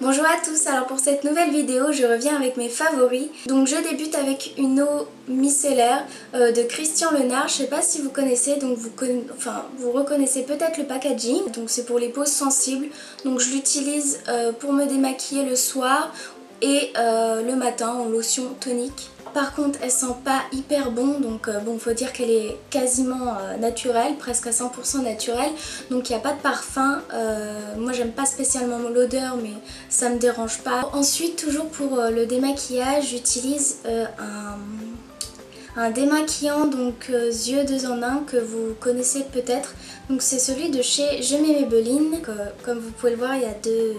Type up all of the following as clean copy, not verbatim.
Bonjour à tous, alors pour cette nouvelle vidéo je reviens avec mes favoris. Donc je débute avec une eau micellaire de Christian Lenard. Je sais pas si vous connaissez, donc vous reconnaissez peut-être le packaging. Donc c'est pour les peaux sensibles, donc je l'utilise pour me démaquiller le soir et le matin en lotion tonique. Par contre elle sent pas hyper bon, donc bon, faut dire qu'elle est quasiment naturelle, presque à 100% naturelle, donc il n'y a pas de parfum. Moi j'aime pas spécialement l'odeur mais ça me dérange pas. Ensuite, toujours pour le démaquillage, j'utilise un démaquillant donc yeux 2 en 1 que vous connaissez peut-être. Donc c'est celui de chez Je mets Maybelline. Comme vous pouvez le voir, il y a deux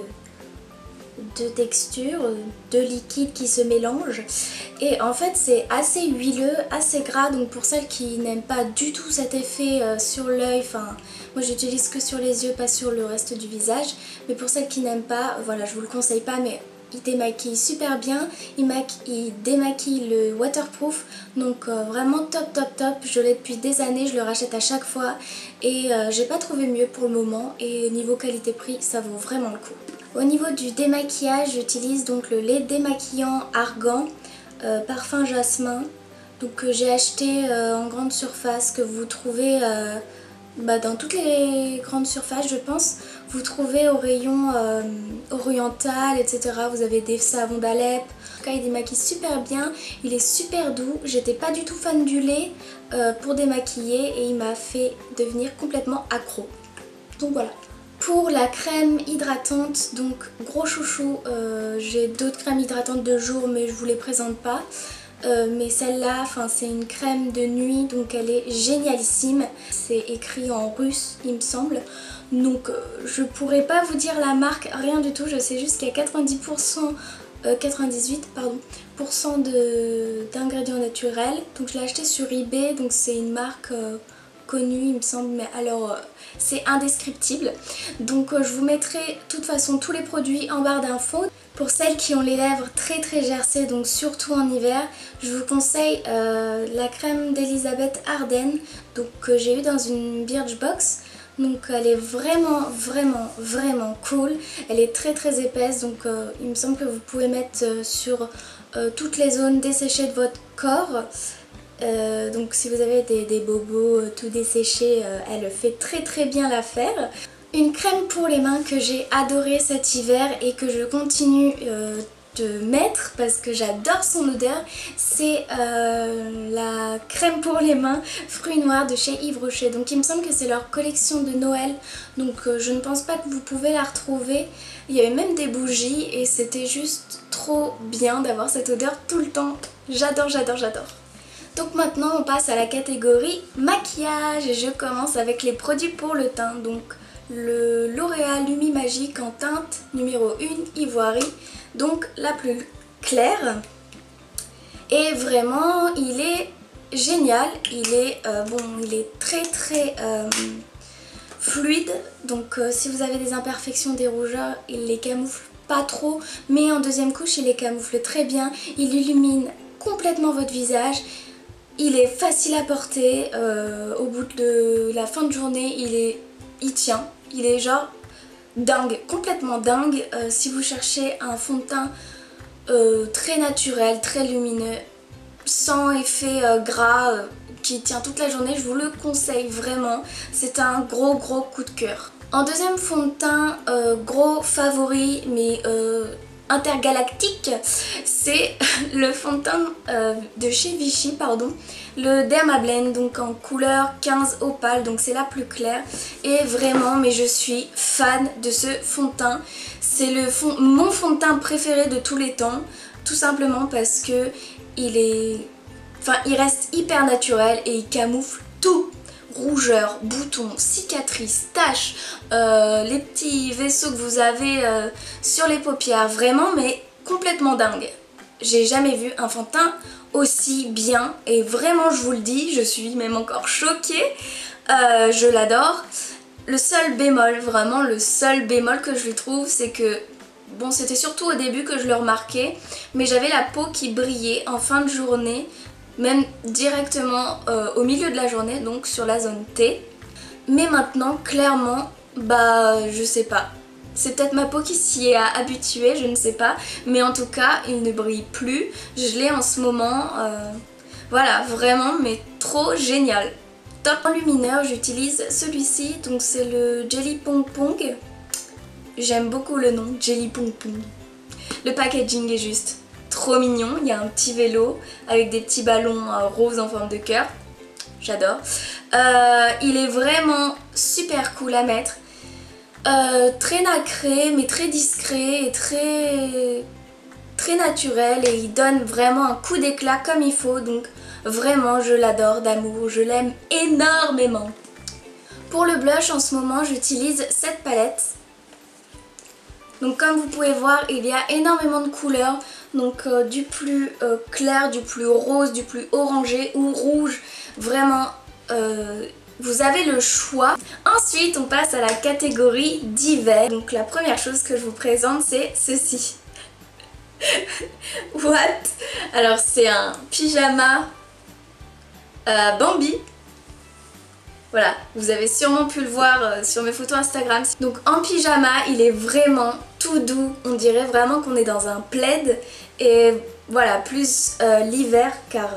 textures, deux liquides qui se mélangent et en fait c'est assez huileux, assez gras, donc pour celles qui n'aiment pas du tout cet effet sur l'œil, enfin moi j'utilise que sur les yeux, pas sur le reste du visage, mais pour celles qui n'aiment pas, voilà, je vous le conseille pas, mais il démaquille super bien, il démaquille le waterproof, donc vraiment top top top. Je l'ai depuis des années, je le rachète à chaque fois et j'ai pas trouvé mieux pour le moment, et niveau qualité-prix ça vaut vraiment le coup. Au niveau du démaquillage, j'utilise donc le lait démaquillant Argan parfum jasmin, donc que j'ai acheté en grande surface, que vous trouvez dans toutes les grandes surfaces je pense. Vous trouvez au rayon oriental, etc. Vous avez des savons d'Alep. En tout cas il démaquille super bien, il est super doux. J'étais pas du tout fan du lait pour démaquiller et il m'a fait devenir complètement accro. Donc voilà. Pour la crème hydratante, donc gros chouchou, j'ai d'autres crèmes hydratantes de jour mais je vous les présente pas. Mais celle-là, c'est une crème de nuit, donc elle est génialissime. C'est écrit en russe il me semble, donc je pourrais pas vous dire la marque, rien du tout. Je sais juste qu'il y a 98 d'ingrédients naturels. Donc je l'ai acheté sur eBay, donc c'est une marque connue il me semble, mais alors c'est indescriptible. Donc je vous mettrai de toute façon tous les produits en barre d'infos. Pour celles qui ont les lèvres très gercées, donc surtout en hiver, je vous conseille la crème d'Elisabeth Arden, donc que j'ai eu dans une Birchbox. Donc elle est vraiment cool. Elle est très épaisse, donc il me semble que vous pouvez mettre sur toutes les zones desséchées de votre corps. Donc si vous avez des bobos tout desséchés, elle fait très bien l'affaire. Une crème pour les mains que j'ai adorée cet hiver et que je continue de mettre parce que j'adore son odeur, c'est la crème pour les mains fruits noirs de chez Yves Rocher. Donc il me semble que c'est leur collection de Noël, donc je ne pense pas que vous pouvez la retrouver. Il y avait même des bougies et c'était juste trop bien d'avoir cette odeur tout le temps. J'adore. Donc maintenant on passe à la catégorie maquillage et je commence avec les produits pour le teint. Donc le L'Oréal Lumi Magique en teinte numéro 1 Ivoire, donc la plus claire. Et vraiment il est génial, il est très fluide. Donc si vous avez des imperfections, des rougeurs, il les camoufle pas trop, mais en deuxième couche il les camoufle très bien. Il illumine complètement votre visage. Il est facile à porter, au bout de la fin de journée il tient, il est genre dingue, complètement dingue. Si vous cherchez un fond de teint très naturel, très lumineux, sans effet gras, qui tient toute la journée, je vous le conseille vraiment. C'est un gros coup de cœur. En deuxième fond de teint, gros favori mais intergalactique, c'est le fond de teint de chez Vichy, le Dermablend, donc en couleur 15 opale, donc c'est la plus claire. Et vraiment, mais je suis fan de ce fond de teint. C'est mon fond de teint préféré de tous les temps, tout simplement parce que il reste hyper naturel et il camoufle tout. Rougeurs, boutons, cicatrices, taches, les petits vaisseaux que vous avez sur les paupières, vraiment mais complètement dingue. J'ai jamais vu un fond de teint aussi bien et vraiment je vous le dis, je suis même encore choquée, je l'adore. Le seul bémol, vraiment le seul bémol que je lui trouve, c'est que bon, c'était surtout au début que je le remarquais, mais j'avais la peau qui brillait en fin de journée, même directement au milieu de la journée, donc sur la zone T. Mais maintenant clairement je sais pas, C'est peut-être ma peau qui s'y est habituée, je ne sais pas. Mais en tout cas, il ne brille plus. Je l'ai en ce moment. Voilà, vraiment, mais trop génial. Top enlumineur, j'utilise celui-ci. Donc c'est le Jelly Pong Pong. J'aime beaucoup le nom, Jelly Pong Pong. Le packaging est juste trop mignon. Il y a un petit vélo avec des petits ballons roses en forme de cœur. J'adore. Il est vraiment super cool à mettre. Très nacré mais très discret et très naturel, et il donne vraiment un coup d'éclat comme il faut, donc vraiment je l'adore d'amour, je l'aime énormément. Pour le blush en ce moment j'utilise cette palette. Donc comme vous pouvez voir il y a énormément de couleurs, donc du plus clair, du plus rose, du plus orangé ou rouge, vraiment vous avez le choix. Ensuite on passe à la catégorie d'hiver. Donc la première chose que je vous présente c'est ceci. What? Alors c'est un pyjama Bambi. Voilà, vous avez sûrement pu le voir sur mes photos Instagram. Donc en pyjama, il est vraiment tout doux. On dirait vraiment qu'on est dans un plaid. Et voilà, plus l'hiver car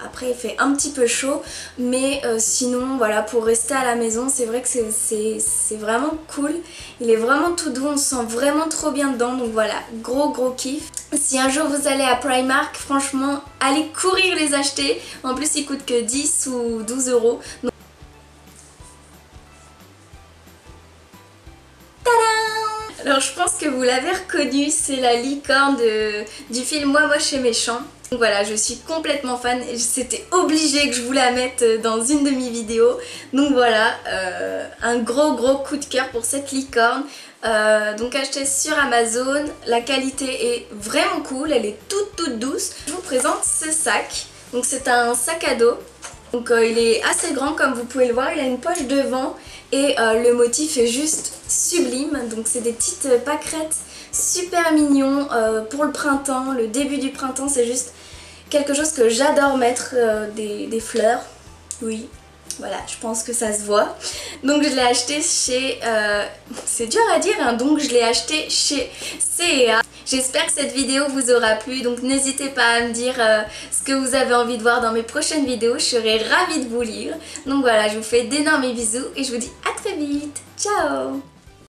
après il fait un petit peu chaud. Mais sinon, voilà, pour rester à la maison, c'est vrai que c'est vraiment cool. Il est vraiment tout doux, on se sent vraiment trop bien dedans. Donc voilà, gros kiff. Si un jour vous allez à Primark, franchement, allez courir les acheter. En plus, ils coûtent que 10 ou 12 euros. Donc, alors je pense que vous l'avez reconnu, c'est la licorne du film Moi Moche et Méchant. Donc voilà, je suis complètement fan et c'était obligé que je vous la mette dans une de mes vidéos. Donc voilà, un gros coup de cœur pour cette licorne. Donc achetée sur Amazon, la qualité est vraiment cool, elle est toute douce. Je vous présente ce sac. Donc c'est un sac à dos. Donc il est assez grand comme vous pouvez le voir, il a une poche devant et le motif est juste sublime. Donc c'est des petites pâquerettes super mignons pour le printemps, le début du printemps, c'est juste quelque chose que j'adore mettre, des fleurs, oui. Voilà, je pense que ça se voit. Donc je l'ai acheté chez... c'est dur à dire, hein, donc je l'ai acheté chez C&A. J'espère que cette vidéo vous aura plu, donc n'hésitez pas à me dire ce que vous avez envie de voir dans mes prochaines vidéos. Je serai ravie de vous lire. Donc voilà, je vous fais d'énormes bisous et je vous dis à très vite. Ciao!